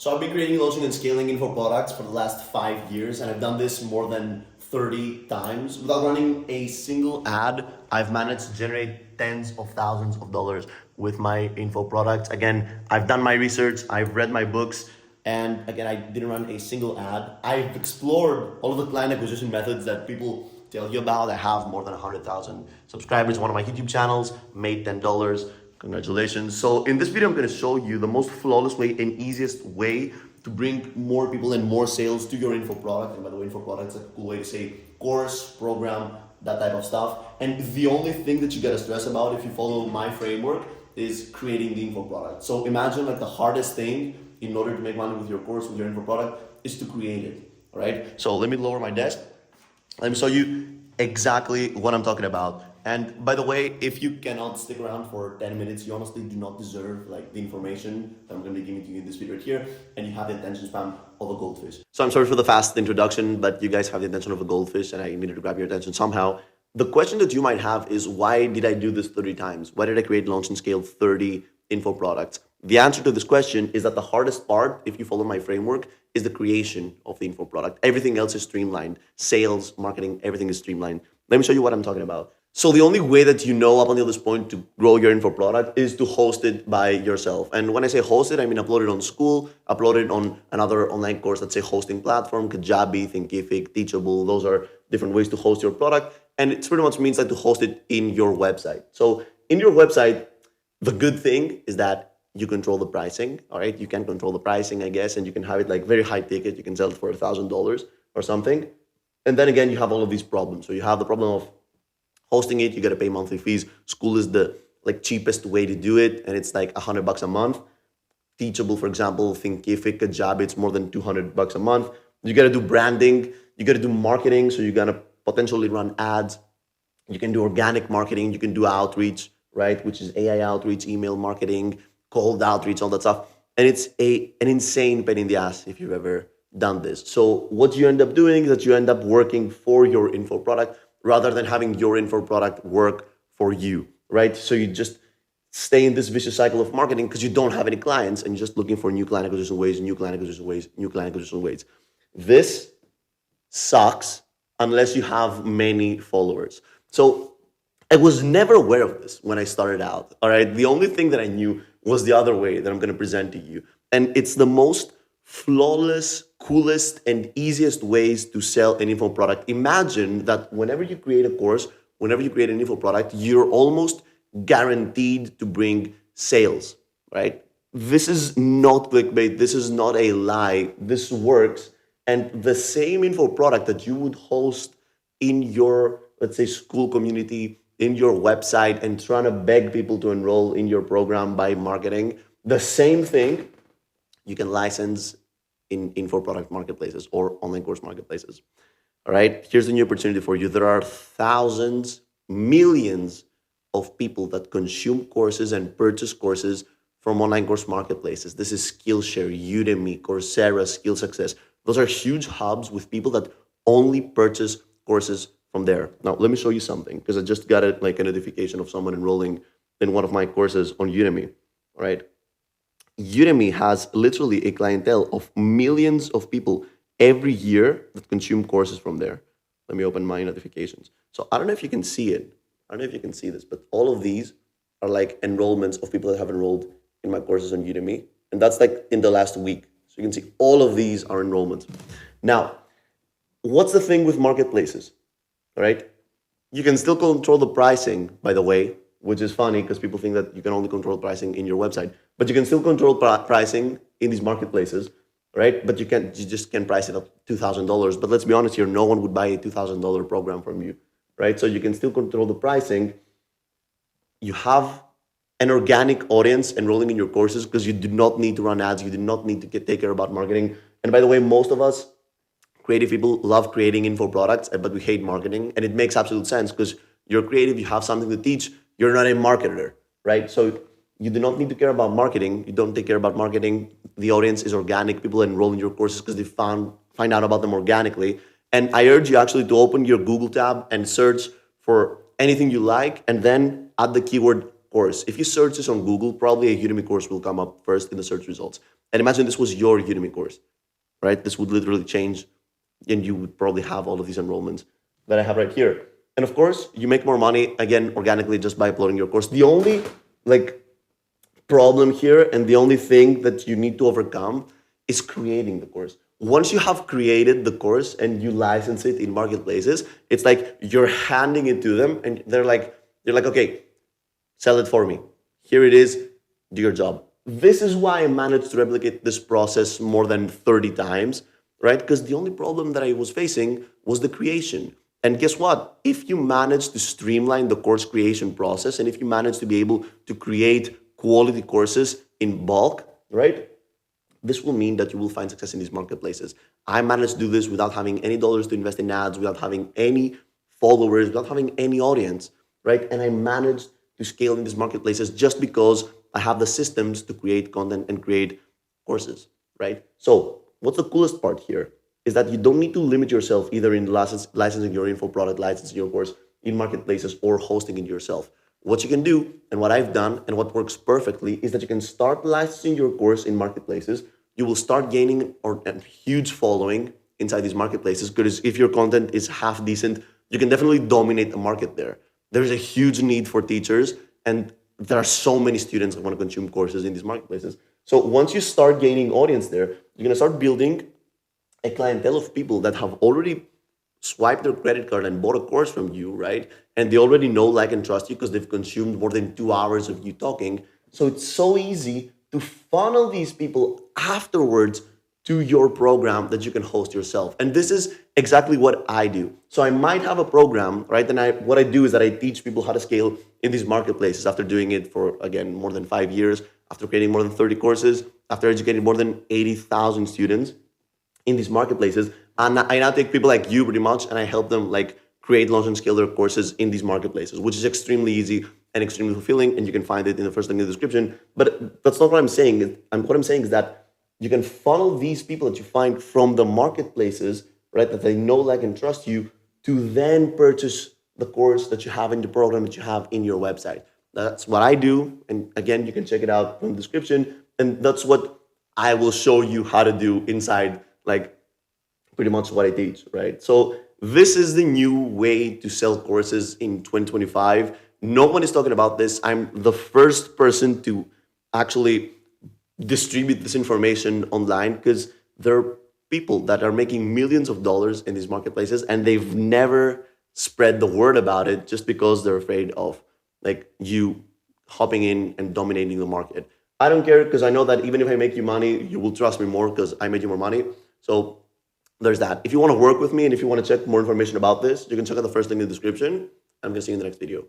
So I've been creating, launching, and scaling info products for the last 5 years, and I've done this more than 30 times without running a single ad. I've managed to generate tens of thousands of dollars with my info products. Again, I've done my research, I've read my books, and again, I didn't run a single ad. I've explored all of the client acquisition methods that people tell you about. I have more than 100,000 subscribers on one of my YouTube channels, made $10. Congratulations. So in this video, I'm going to show you the most flawless way and easiest way to bring more people and more sales to your info product. And by the way, info product is a cool way to say course, program, that type of stuff. And the only thing that you got to stress about if you follow my framework is creating the info product. So imagine like the hardest thing in order to make money with your course, with your info product, is to create it. All right. So let me lower my desk. Let me show you exactly what I'm talking about. And by the way, if you cannot stick around for 10 minutes, you honestly do not deserve like the information that I'm going to be giving to you in this video right here, and you have the attention span of a goldfish. So I'm sorry for the fast introduction, but you guys have the attention of a goldfish and I needed to grab your attention somehow. The question that you might have is, why did I do this 30 times? Why did I create, launch, and scale 30 info products? The answer to this question is that the hardest part, if you follow my framework, is the creation of the info product. Everything else is streamlined. Sales, marketing, everything is streamlined. Let me show you what I'm talking about. So the only way that you know up until this point to grow your info product is to host it by yourself. And when I say host it, I mean upload it on School, upload it on another online course, let's say hosting platform, Kajabi, Thinkific, Teachable. Those are different ways to host your product. And it pretty much means like to host it in your website. So in your website, the good thing is that you control the pricing, all right? You can control the pricing, I guess, and you can have it like very high ticket. You can sell it for $1,000 or something. And then again, you have all of these problems. So you have the problem of hosting it, you got to pay monthly fees. School is the like cheapest way to do it, and it's like $100 a month. Teachable, for example, Thinkific, Kajabi, it's more than $200 a month. You got to do branding, you got to do marketing, so you're gonna potentially run ads. You can do organic marketing, you can do outreach, right? Which is AI outreach, email marketing, cold outreach, all that stuff. And it's an insane pain in the ass if you've ever done this. So what you end up doing is that you end up working for your info product rather than having your info product work for you, right? So you just stay in this vicious cycle of marketing because you don't have any clients and you're just looking for new client acquisition ways, new client acquisition ways, new client acquisition ways. This sucks unless you have many followers. So I was never aware of this when I started out, all right? The only thing that I knew was the other way that I'm going to present to you. And it's the most flawless, coolest, and easiest ways to sell an info product. Imagine that whenever you create a course, whenever you create an info product, you're almost guaranteed to bring sales, right? This is not clickbait. This is not a lie. This works. And the same info product that you would host in your, let's say, school community, in your website, and trying to beg people to enroll in your program by marketing, the same thing you can license in info product marketplaces or online course marketplaces. All right, here's a new opportunity for you. There are thousands, millions of people that consume courses and purchase courses from online course marketplaces. This is Skillshare, Udemy, Coursera, Skill Success. Those are huge hubs with people that only purchase courses from there. Now, let me show you something, because I just got a notification of someone enrolling in one of my courses on Udemy, all right? Udemy has literally a clientele of millions of people every year that consume courses from there. Let me open my notifications. So I don't know if you can see it. I don't know if you can see this, but all of these are like enrollments of people that have enrolled in my courses on Udemy. And that's like in the last week. So you can see all of these are enrollments. Now, what's the thing with marketplaces? All right? You can still control the pricing, by the way, which is funny because people think that you can only control pricing in your website, but you can still control pricing in these marketplaces, right? But you just can't price it up $2,000. But let's be honest here, no one would buy a $2,000 program from you, right? So you can still control the pricing. You have an organic audience enrolling in your courses because you do not need to run ads. You do not need to take care about marketing. And by the way, most of us creative people love creating info products, but we hate marketing. And it makes absolute sense because you're creative, you have something to teach, you're not a marketer, right? So you do not need to care about marketing. You don't take care about marketing. The audience is organic. People enroll in your courses because they find out about them organically. And I urge you actually to open your Google tab and search for anything you like, and then add the keyword course, if you search this on Google, probably a Udemy course will come up first in the search results. And imagine this was your Udemy course, right? This would literally change, and you would probably have all of these enrollments that I have right here. And of course, you make more money again organically just by uploading your course. The only like problem here and the only thing that you need to overcome is creating the course. Once you have created the course and you license it in marketplaces, it's like you're handing it to them and they're like, okay, sell it for me. Here it is, do your job. This is why I managed to replicate this process more than 30 times, right? Because the only problem that I was facing was the creation. And guess what? If you manage to streamline the course creation process and if you manage to be able to create quality courses in bulk, right? This will mean that you will find success in these marketplaces. I managed to do this without having any dollars to invest in ads, without having any followers, without having any audience, right? And I managed to scale in these marketplaces just because I have the systems to create content and create courses, right? So what's the coolest part here is that you don't need to limit yourself either in licensing your info product, licensing your course in marketplaces, or hosting it yourself. What you can do, and what I've done, and what works perfectly, is that you can start licensing your course in marketplaces. You will start gaining a huge following inside these marketplaces, because if your content is half decent, you can definitely dominate the market there. There's a huge need for teachers, and there are so many students that want to consume courses in these marketplaces. So once you start gaining audience there, you're going to start building a clientele of people that have already swiped their credit card and bought a course from you, right? And they already know, like, and trust you because they've consumed more than 2 hours of you talking. So it's so easy to funnel these people afterwards to your program that you can host yourself. And this is exactly what I do. So I might have a program, right? And what I do is that I teach people how to scale in these marketplaces after doing it for, again, more than 5 years, after creating more than 30 courses, after educating more than 80,000 students in these marketplaces. And I now take people like you pretty much and I help them like create, launch, and scale their courses in these marketplaces, which is extremely easy and extremely fulfilling. And you can find it in the first link in the description. But that's not what I'm saying. What I'm saying is that you can funnel these people that you find from the marketplaces, right, that they know, like, and trust you, to then purchase the course that you have in the program that you have in your website. That's what I do. And again, you can check it out from the description. And that's what I will show you how to do inside, like, pretty much what I teach, right? So this is the new way to sell courses in 2025. No one is talking about this. I'm the first person to actually distribute this information online because there are people that are making millions of dollars in these marketplaces and they've never spread the word about it just because they're afraid of like you hopping in and dominating the market. I don't care because I know that even if I make you money, you will trust me more because I made you more money. So there's that. If you want to work with me and if you want to check more information about this, you can check out the first link in the description. I'm going to see you in the next video.